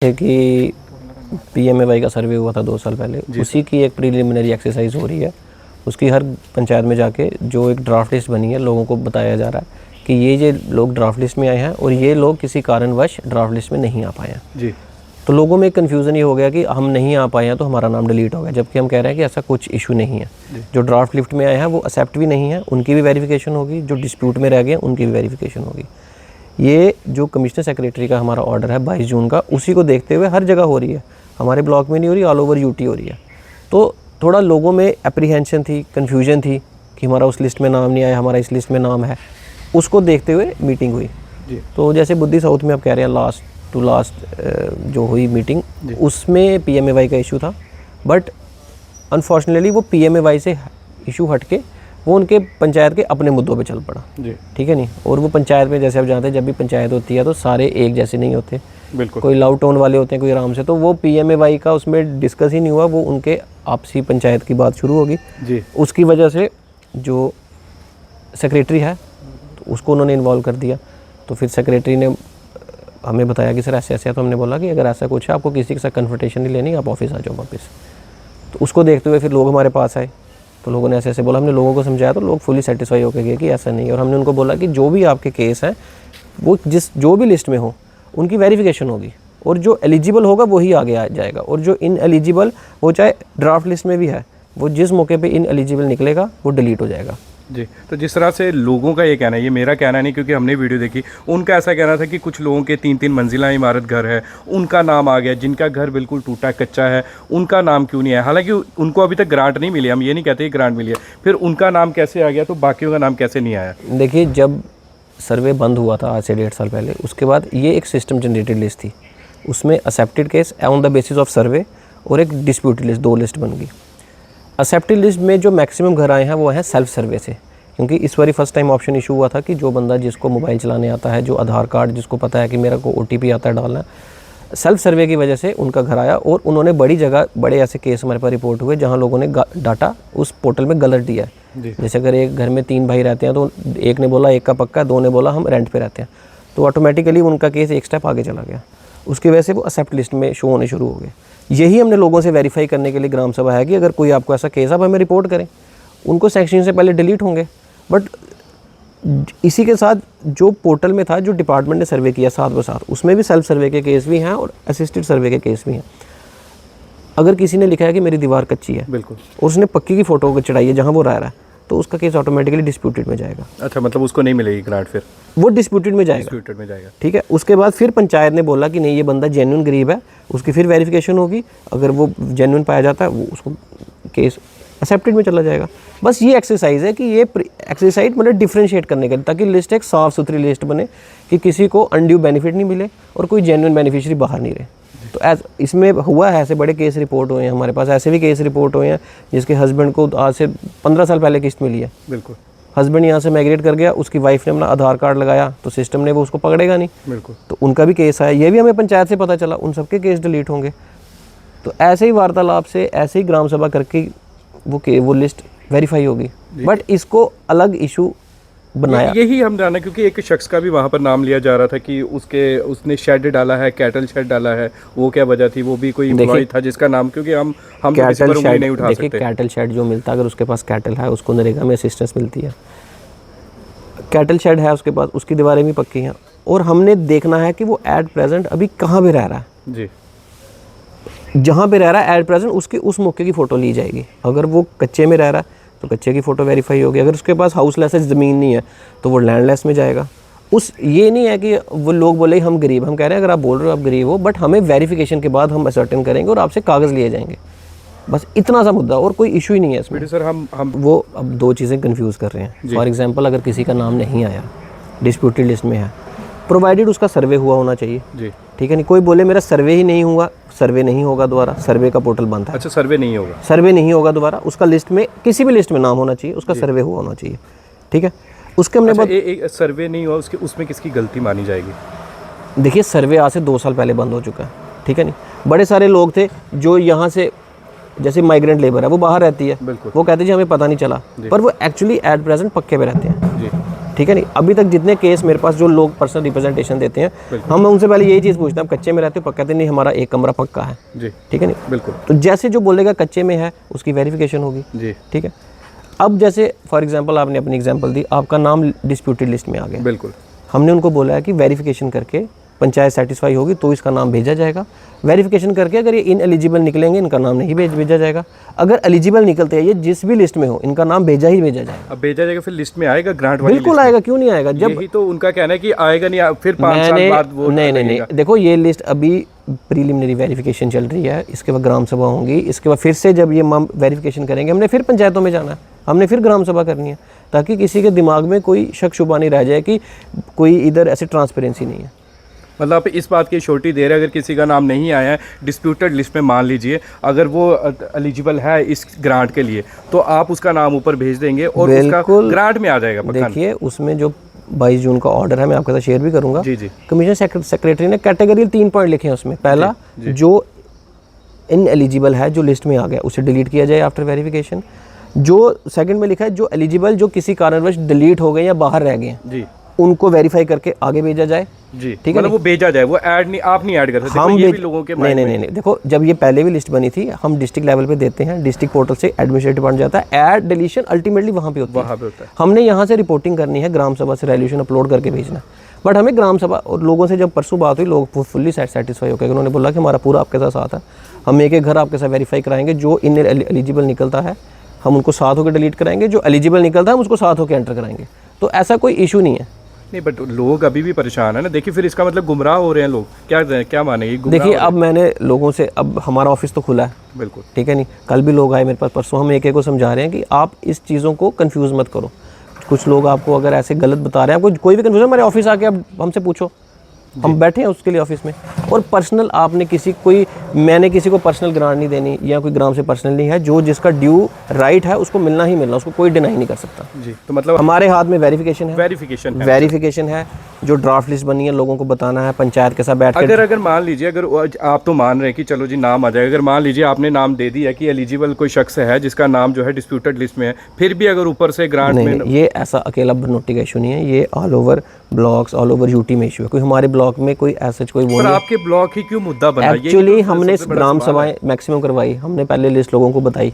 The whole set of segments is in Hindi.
है कि पीएमएवाई का सर्वे हुआ था 2 साल पहले, उसी की एक प्रीलिमिनरी एक्सरसाइज हो रही है। उसकी हर पंचायत में जाके जो एक ड्राफ्ट लिस्ट बनी है, लोगों को बताया जा रहा है कि ये लोग ड्राफ्ट लिस्ट में आए हैं और ये लोग किसी कारणवश ड्राफ्ट लिस्ट में नहीं आ पाए हैं जी। तो लोगों में एक कन्फ्यूज़न ये हो गया कि हम नहीं आ पाए हैं तो हमारा नाम डिलीट हो गया, जबकि हम कह रहे हैं कि ऐसा कुछ इशू नहीं है। जो ड्राफ्ट लिस्ट में आए हैं वो एक्सेप्ट भी नहीं है, उनकी भी वेरिफिकेशन होगी, जो डिस्प्यूट में रह गए उनकी भी वेरिफिकेशन होगी। ये जो कमिश्नर सेक्रेटरी का हमारा ऑर्डर है 22 जून का, उसी को देखते हुए हर जगह हो रही है, हमारे ब्लॉक में नहीं हो रही, ऑल ओवर यूटी हो रही है। तो थोड़ा लोगों में एप्रीहेंशन थी, कन्फ्यूजन थी कि हमारा उस लिस्ट में नाम नहीं आया, हमारा इस लिस्ट में नाम है। उसको देखते हुए मीटिंग हुई जी। तो जैसे बुद्धि साउथ में आप कह रहे हैं लास्ट टू लास्ट जो हुई मीटिंग, उसमें पीएमएवाई का इशू था, बट अनफॉर्चुनेटली वो पीएमएवाई से इशू हट के वो उनके पंचायत के अपने मुद्दों पे चल पड़ा जी। ठीक है नहीं। और वो पंचायत में जैसे आप जानते हैं जब भी पंचायत होती है तो सारे एक जैसे नहीं होते, बिल्कुल कोई लाउड टोन वाले होते हैं, कोई आराम से। तो वो पीएमएवाई का उसमें डिस्कस ही नहीं हुआ, वो उनके आपसी पंचायत की बात शुरू होगी जी। उसकी वजह से जो सेक्रेटरी है तो उसको उन्होंने इन्वॉल्व कर दिया। तो फिर सेक्रेटरी ने हमें बताया कि सर ऐसे ऐसे है, तो हमने बोला कि अगर ऐसा कुछ है आपको किसी के साथ कन्फ्रंटेशन नहीं लेनी, आप ऑफिस आ जाओ वापस। तो उसको देखते हुए फिर लोग हमारे पास आए, तो लोगों ने ऐसे ऐसे बोला, हमने लोगों को समझाया तो लोग फुली सेटिस्फाई होकर गए कि ऐसा नहीं है। और हमने उनको बोला कि जो भी आपके केस हैं वो जो भी लिस्ट में हो उनकी वेरिफिकेशन होगी, और जो एलिजिबल होगा वही आगे आ जाएगा, और जो इन एलिजिबल वो चाहे ड्राफ्ट लिस्ट में भी है, वो जिस मौके पे इन एलिजिबल निकलेगा वो डिलीट हो जाएगा जी। तो जिस तरह से लोगों का ये कहना है, ये मेरा कहना नहीं क्योंकि हमने वीडियो देखी, उनका ऐसा कहना था कि कुछ लोगों के 3-3 मंजिला इमारत घर है, उनका नाम आ गया, जिनका घर बिल्कुल टूटा कच्चा है उनका नाम क्यों नहीं है। हालांकि उनको अभी तक ग्रांट नहीं मिली, हम ये नहीं कहते ग्रांट मिली है, फिर उनका नाम कैसे आ गया, तो बाकियों का नाम कैसे नहीं आया। देखिए, जब सर्वे बंद हुआ था आज से 1.5 साल पहले, उसके बाद ये एक सिस्टम जनरेटेड लिस्ट थी, उसमें accepted case on the basis of सर्वे और एक डिस्प्यूटेड लिस्ट, 2 लिस्ट बन गई। एक्सेप्टेड लिस्ट में जो मैक्सिमम घर आए हैं वो हैं सेल्फ सर्वे से, क्योंकि इस बारी फर्स्ट टाइम ऑप्शन इशू हुआ था कि जो बंदा जिसको मोबाइल चलाने आता है, जो आधार कार्ड जिसको पता है कि मेरा को OTP आता है डालना, सेल्फ सर्वे की वजह से उनका घर आया। और उन्होंने बड़ी जगह बड़े ऐसे केस हमारे पास रिपोर्ट हुए जहां लोगों ने डाटा उस पोर्टल में गलत दिया है। जैसे अगर एक घर में 3 भाई रहते हैं तो एक ने बोला एक का पक्का, 2 ने बोला हम रेंट पे रहते हैं, तो ऑटोमेटिकली उनका केस एक स्टेप आगे चला गया। उसकी वजह से वो एक्सेप्ट लिस्ट में शो होने शुरू हो गए। यही हमने लोगों से वेरीफाई करने के लिए ग्राम सभा है कि अगर कोई आपको ऐसा केस आप हमें रिपोर्ट करें। उनको सेक्शन से पहले डिलीट होंगे, बट इसी के साथ जो पोर्टल में था, जो डिपार्टमेंट ने सर्वे किया 7/7, उसमें भी सेल्फ सर्वे के केस भी हैं और असिस्टेड सर्वे के केस भी हैं। अगर किसी ने लिखा है कि मेरी दीवार कच्ची है, बिल्कुल, और उसने पक्की की फ़ोटो को चढ़ाई है जहां वो रह रहा है, तो उसका केस ऑटोमेटिकली डिस्प्यूटेड में जाएगा। अच्छा, मतलब उसको नहीं मिलेगी ग्रांट, फिर वो डिस्प्यूटेड में जाएगा। ठीक है। उसके बाद फिर पंचायत ने बोला कि नहीं ये बंदा जेन्युइन गरीब है, उसकी फिर वेरिफिकेशन होगी, अगर वो जेन्युइन पाया जाता है वो उसको केस एक्सेप्टेड में चला जाएगा। बस ये एक्सरसाइज है कि ये एक्सरसाइज मतलब डिफरेंशिएट करने के लिए, ताकि लिस्ट एक साफ़ सुथरी लिस्ट बने कि किसी को अनड्यू बेनिफिट नहीं मिले और कोई जेन्युइन बेनिफिशियरी बाहर नहीं रहे। तो एज इसमें हुआ है, ऐसे बड़े केस रिपोर्ट हुए हैं हमारे पास, ऐसे भी केस रिपोर्ट हुए हैं जिसके हस्बैंड को आज से 15 साल पहले किस्त मिली है। बिल्कुल, हस्बैंड यहाँ से माइग्रेट कर गया, उसकी वाइफ ने अपना आधार कार्ड लगाया तो सिस्टम ने वो उसको पकड़ेगा नहीं। बिल्कुल, तो उनका भी केस आया, ये भी हमें पंचायत से पता चला, उन सबके केस डिलीट होंगे। तो ऐसे ही वार्तालाप से, ऐसे ही ग्राम सभा करके वो लिस्ट वेरीफाई होगी। बट इसको अलग इशू बनाया, यही हम जाना, क्योंकि एक शख्स का भी वहाँ पर नाम लिया जा रहा था कि उसने शेड डाला है, कैटल शेड डाला है, वो क्या वजह थी, वो भी कोई एम्प्लॉय था जिसका नाम, क्योंकि हम कैटल शेड नहीं उठा सकते। कैटल शेड जो मिलता है, अगर उसके पास कैटल है उसको नरेगा में असिस्टेंस मिलती है। कैटल शेड है उसके पास, उसकी दीवारें भी पक्की हैं, और हमने देखना है कि वो एट प्रेजेंट अभी कहाँ पे रह रहा है जी। जहाँ पे रह रहा है एट प्रेजेंट उसकी उस मौके की फ़ोटो ली जाएगी। अगर वो कच्चे में रह रहा है तो कच्चे की फ़ोटो वेरीफाई होगी, अगर उसके पास हाउसलेस है, ज़मीन नहीं है, तो वो लैंडलेस में जाएगा। ये नहीं है कि वो लोग बोले हम गरीब, हम कह रहे हैं अगर आप बोल रहे हो आप गरीब हो, बट हमें वेरिफिकेशन के बाद हम असर्टेन करेंगे और आपसे कागज़ लिए जाएंगे। बस इतना सा मुद्दा, और कोई इशू ही नहीं है इसमें। सर हम वो अब 2 चीज़ें कन्फ्यूज़ कर रहे हैं। फॉर एग्जाम्पल, अगर किसी का नाम नहीं आया, डिस्प्यूटेड लिस्ट में है, प्रोवाइडेड उसका सर्वे हुआ होना चाहिए जी। ठीक है नहीं, कोई बोले मेरा सर्वे ही नहीं हुआ, सर्वे नहीं होगा दोबारा, सर्वे का पोर्टल बंद है। अच्छा, सर्वे नहीं होगा, सर्वे नहीं होगा दोबारा, उसका लिस्ट में किसी भी लिस्ट में नाम होना चाहिए, उसका सर्वे हुआ होना चाहिए। ठीक है। उसके हमने एक सर्वे नहीं हुआ, उसमें किसकी गलती मानी जाएगी। देखिए, सर्वे आज से 2 साल पहले बंद हो चुका है। ठीक है नहीं, बड़े सारे लोग थे जो यहाँ से, जैसे माइग्रेंट लेबर है वो बाहर रहती है, वो कहते हैं जी हमें पता नहीं चला, पर वो एक्चुअली एट प्रेजेंट पक्के पे रहते हैं जी। ठीक है नहीं, अभी तक जितने केस मेरे पास जो लोग पर्सनल रिप्रेजेंटेशन देते हैं, हम उनसे पहले यही चीज़ पूछते हैं, आप कच्चे में रहते हो? कहते नहीं, हमारा एक कमरा पक्का है जी, ठीक है नहीं। बिल्कुल। तो जैसे जो बोलेगा कच्चे में है उसकी वेरिफिकेशन होगी जी, ठीक है। अब जैसे फॉर एग्जांपल आपने अपनी एग्जांपल दी, आपका नाम डिस्प्यूटेड लिस्ट में आ गया, बिल्कुल। हमने उनको बोला है कि वेरिफिकेशन करके पंचायत सेटिस्फाई होगी तो इसका नाम भेजा जाएगा। वेरिफिकेशन करके अगर ये इन एलिजिबल निकलेंगे, इनका नाम नहीं भेजा जाएगा। अगर एलिजिबल निकलते हैं ये जिस भी लिस्ट में हो, इनका नाम भेजा जाएगा। अब भेजा जाएगा, फिर लिस्ट में आएगा ग्रांट वाली बिल्कुल लिस्ट आएगा, क्यों नहीं आएगा। जब यही तो उनका कहना है कि आएगा नहीं, फिर 5 साल बाद वो नहीं, देखो ये लिस्ट अभी प्रीलिमिनरी वेरिफिकेशन चल रही है, इसके बाद ग्राम सभा होंगी, इसके बाद फिर से जब ये वेरिफिकेशन करेंगे, हमने फिर पंचायतों में जाना है, हमने फिर ग्राम सभा करनी है, ताकि किसी के दिमाग में कोई शक शुबा नहीं रह जाए कि कोई इधर ऐसे ट्रांसपेरेंसी नहीं है। मतलब आप इस बात की श्योरिटी दे रहे हैं, अगर किसी का नाम नहीं आया है डिस्प्यूटेड लिस्ट में, मान लीजिए अगर वो एलिजिबल है इस ग्रांट के लिए, तो आप उसका नाम ऊपर भेज देंगे और उसका ग्रांट में आ जाएगा पक्का। देखिए उसमें जो 22 जून का ऑर्डर है, मैं आपके साथ शेयर भी करूंगा। जी जी। कमीशन सेक्रेटरी ने कैटेगरी 3 पॉइंट लिखे हैं उसमें। पहला, जो इन एलिजिबल है, जो लिस्ट में आ गया, उसे डिलीट किया जाए आफ्टर वेरिफिकेशन। जो सेकंड में लिखा है, जो एलिजिबल जो किसी कारणवश डिलीट हो गए या बाहर रह गए हैं, जी, उनको वेरीफाई करके आगे भेजा जाए। जी, ठीक है, मतलब वो भेजा जाए, वो ऐड नहीं, आप नहीं ऐड कर सकते। हम ये भी लोगों के नहीं, देखो जब ये पहले भी लिस्ट बनी थी, हम डिस्ट्रिक्ट लेवल पे देते हैं, डिस्ट्रिक्ट पोर्टल से एडमिनिस्ट्रेटिव डिपार्टमेंट जाता है, ऐड डिलीशन अल्टीमेटली वहाँ पे होता है। हमने यहाँ से रिपोर्टिंग करनी है, ग्राम सभा से रेजोल्यूशन अपलोड करके भेजना। बट हमें ग्राम सभा और लोगों से जब परसों बात हुई, लोग फुल्ली सेटिस्फाई हो गए। उन्होंने बोला कि हमारा पूरा आपके साथ है, हम एक घर आपके साथ वेरीफाई कराएंगे, जो इन एलिजिबल निकलता है हम उनको साथ होकर डिलीट कराएंगे, जो एलिजिबल निकलता है हम उसको साथ होकर एंटर कराएंगे। तो ऐसा कोई इशू नहीं है। नहीं, बट लोग अभी भी परेशान है ना। देखिए फिर इसका मतलब गुमराह हो रहे हैं लोग, क्या मानेंगे? देखिए अब मैंने लोगों से, अब हमारा ऑफिस तो खुला है, बिल्कुल ठीक है नहीं, कल भी लोग आए मेरे पास, परसों हम एक को समझा रहे हैं कि आप इस चीज़ों को कंफ्यूज मत करो। कुछ लोग आपको अगर ऐसे गलत बता रहे हैं, आपको कोई भी कंफ्यूजन, हमारे ऑफिस आके आप हमसे पूछो, हम बैठे हैं उसके लिए ऑफिस में। और पर्सनल आपने मैंने किसी को पर्सनल ग्रांट नहीं देनी, या कोई ग्राम से पर्सनल नहीं है, जो जिसका ड्यू राइट है उसको मिलना ही मिलना, उसको कोई डिनाई नहीं कर सकता जी। तो मतलब हमारे हाथ में वेरिफिकेशन है, जो ड्राफ्ट लिस्ट बनी है लोगों को बताना है, पंचायत के साथ बैठ कर। अगर मान लीजिए, अगर आप तो मान रहे हैं कि चलो जी नाम आ जाएगा, अगर मान लीजिए आपने नाम दे दिया कि एलिजिबल कोई शख्स है जिसका नाम जो है डिस्प्यूटेड लिस्ट में है, फिर भी अगर ऊपर से ग्रांट में, ये ऐसा अकेला बनोटी का इशू नहीं है, ये all over blocks, all over UT में इशू है। कोई हमारे ब्लॉक में कोई ऐसा कोई वो नहीं। आपके ब्लॉक ही क्यों मुद्दा बना? एक्चुअली हमने ग्राम सभाएं मैक्सिमम करवाई, हमने पहले लिस्ट लोगों को बताई,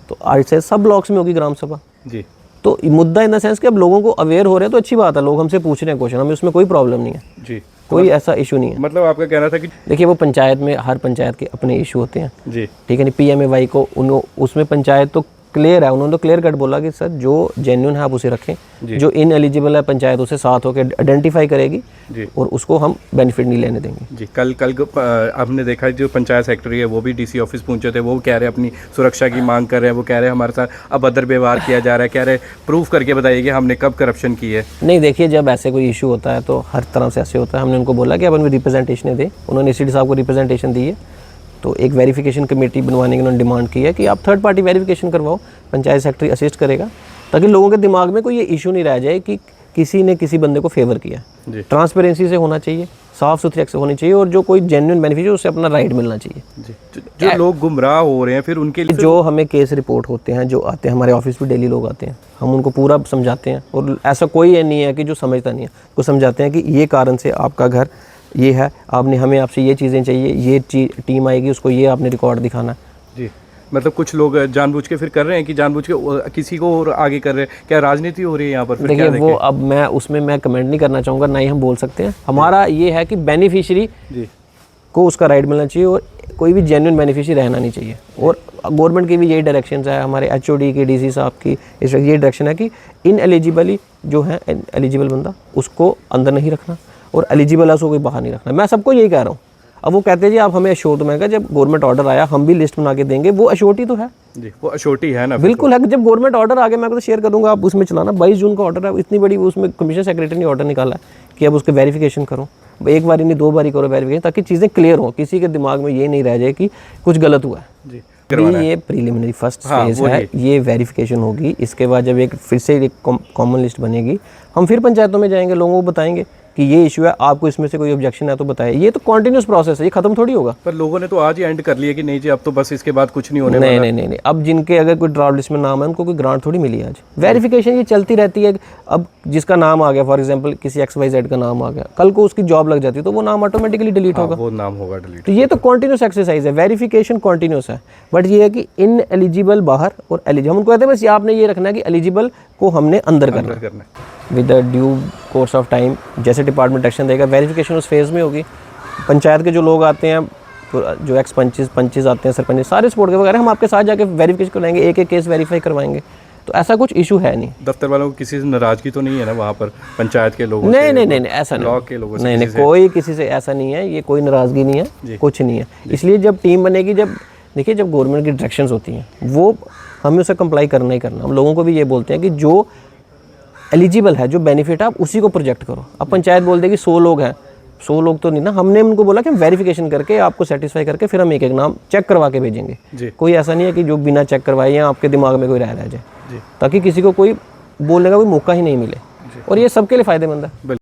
तो आज से सब ब्लॉक्स में होगी ग्राम सभा जी। तो मुद्दा इन द सेंस कि अब लोगों को अवेयर हो रहे हैं, तो अच्छी बात है, लोग हमसे पूछ रहे हैं क्वेश्चन, हमें उसमें कोई प्रॉब्लम नहीं है जी, कोई ऐसा इशू नहीं है। मतलब आपका कहना था कि देखिए वो पंचायत में, हर पंचायत के अपने इशू होते हैं जी, ठीक है नहीं। PMAY को उसमें पंचायत तो क्लियर है, उन्होंने तो क्लियर कट बोला कि सर जो जेन्युइन है आप उसे रखें, जो इन एलिजिबल है पंचायत उसे साथ होकर आइडेंटिफाई करेगी जी, और उसको हम बेनिफिट नहीं लेने देंगे जी। कल हमने देखा जो पंचायत सेक्रेटरी है वो भी DC ऑफिस पहुंचे थे, वो कह रहे हैं अपनी सुरक्षा की मांग कर रहे हैं, वो कह रहे हैं हमारे साथ अभद्र व्यवहार किया जा रहा है, कह रहे प्रूफ करके बताइए कि हमने कब करप्शन की है। नहीं देखिए, जब ऐसे कोई इशू होता है तो हर तरह से ऐसे होता है। हमने उनको बोला कि अपन रिप्रेजेंटेशन दें, उन्होंने CD साहब को रिप्रेजेंटेशन दी है, तो एक वेरिफिकेशन कमेटी बनवाने की उन्होंने डिमांड की है कि आप थर्ड पार्टी वेरिफिकेशन करवाओ, पंचायत सेक्रेटरी असिस्ट करेगा, ताकि लोगों के दिमाग में कोई ये इशू नहीं रह जाए कि किसी ने किसी बंदे को फेवर किया। ट्रांसपेरेंसी से होना चाहिए, साफ सुथरी एक्सेस होनी चाहिए, और जो कोई जेन्युइन बेनिफिशियरी उससे अपना राइट मिलना चाहिए जी। जो लोग गुमराह हो रहे हैं फिर उनके लिए जो हमें केस रिपोर्ट होते हैं, जो आते हैं हमारे ऑफिस पे डेली लोग आते हैं, हम उनको पूरा समझाते हैं, और ऐसा कोई नहीं है कि जो समझता नहीं है, वो समझाते हैं कि ये कारण से आपका घर ये है, हमें आपसे ये चीज़ें चाहिए, ये टीम आएगी, उसको ये आपने रिकॉर्ड दिखाना जी। मतलब कुछ लोग जानबूझ के फिर कर रहे हैं कि जानबूझ के किसी को और आगे कर रहे हैं, क्या राजनीति हो रही है यहाँ पर? देखिए वो अब मैं उसमें मैं कमेंट नहीं करना चाहूँगा, ना ही हम बोल सकते हैं। हमारा ये है कि बेनिफिशियरी को उसका राइट मिलना चाहिए, और कोई भी जेन्युइन बेनिफिशियरी रहना नहीं चाहिए। और गवर्नमेंट की भी यही डायरेक्शन है, हमारे HOD की, DC साहब की, इस ये डायरेक्शन है कि इन एलिजिबली जो है एलिजिबल बंदा उसको अंदर नहीं रखना, और एलिजिबल है उसको कोई बाहर नहीं रखना। मैं सबको यही कह रहा हूँ। अब वो कहते हैं जी आप हमें अश्योर्ड, मैं कहा जब गवर्नमेंट ऑर्डर आया हम भी लिस्ट बना के देंगे, वो अश्योरिटी तो है जी, वो अश्योरिटी है ना, बिल्कुल है। जब गवर्नमेंट ऑर्डर आ गया मैं तो शेयर करूँगा, आप उसमें चलाना। 22 जून का ऑर्डर है, इतनी बड़ी, उसमें कमीशन सेक्रेटरी ने ऑर्डर निकाला है कि अब उसके वेरिफिकेशन करो, एक बार नहीं 2 बार करो वेरिफिकेशन, ताकि चीज़ें क्लियर हो, किसी के दिमाग में ये नहीं रह जाए कि कुछ गलत हुआ है जी। ये प्रीलिमिनरी फर्स्ट फेज है, ये वेरिफिकेशन होगी। इसके बाद जब एक फिर से एक कॉमन लिस्ट बनेगी, हम फिर पंचायतों में जाएंगे, लोगों को बताएंगे कि ये इशू है, आपको इसमें से कोई ऑब्जेक्शन है तो बताएं। ये तो कॉन्टिन्यूस प्रोसेस है, ये खत्म थोड़ी होगा। पर लोगों ने तो आज ही एंड कर लिया कि नहीं जी अब तो बस इसके बाद कुछ नहीं होने नहीं वाला। नहीं नहीं नहीं, अब जिनके अगर कोई ड्राफ्ट लिस्ट में नाम है उनको कोई ग्रांट थोड़ी मिली आज। वेरिफिकेशन ये चलती रहती है। अब जिसका नाम आ गया, फॉर एग्जांपल किसी XYZ का नाम आ गया, कल को उसकी जॉब लग जाती है तो वो नाम ऑटोमेटिकली डिलीट होगा। वो नाम होगा डिलीट। तो ये तो कॉन्टिन्यूस एक्सरसाइज है, वेरिफिकेशन कॉन्टिन्यूस है। बट ये है कि इन एलिजिबल बाहर और एलिजिबल, हम उनको कहते हैं बस ये आपने ये रखना है कि एलिजिबल को हमने अंदर करना है with the due course of time. जैसे डिपार्टमेंट एक्शन देगा, वेरिफिकेशन उस फेज़ में होगी। पंचायत के जो लोग आते हैं, जो एक्स पंचेस आते हैं, सरपंच, सारे सपोर्ट के वगैरह, हम आपके साथ जाके वेरिफिकेशन कराएंगे, एक एक केस वेरीफाई करवाएंगे। तो ऐसा कुछ इशू है नहीं। दफ्तर वालों को किसी से नाराजगी तो नहीं है ना वहाँ पर, पंचायत के लोगों नहीं से? नहीं नहीं नहीं, ऐसा नहीं, ब्लॉक के लोगों से? नहीं नहीं, कोई किसी से ऐसा नहीं है, ये कोई नाराज़गी नहीं है, कुछ नहीं है। इसलिए जब टीम बनेगी, जब देखिए जब गवर्नमेंट की डायरेक्शंस होती हैं वो हमें उसे कंप्लाई करना ही करना। हम लोगों को भी ये बोलते हैं कि जो एलिजिबल है, जो बेनिफिट है, आप उसी को प्रोजेक्ट करो। अब पंचायत बोल देगी 100 लोग हैं, 100 लोग तो नहीं ना, हमने उनको बोला कि हम वेरिफिकेशन करके आपको सेटिस्फाई करके फिर हम एक एक नाम चेक करवा के भेजेंगे। कोई ऐसा नहीं है कि जो बिना चेक करवाए या आपके दिमाग में कोई रह जाए, ताकि किसी को कोई बोलने का कोई मौका ही नहीं मिले। और ये सबके लिए फ़ायदेमंद है।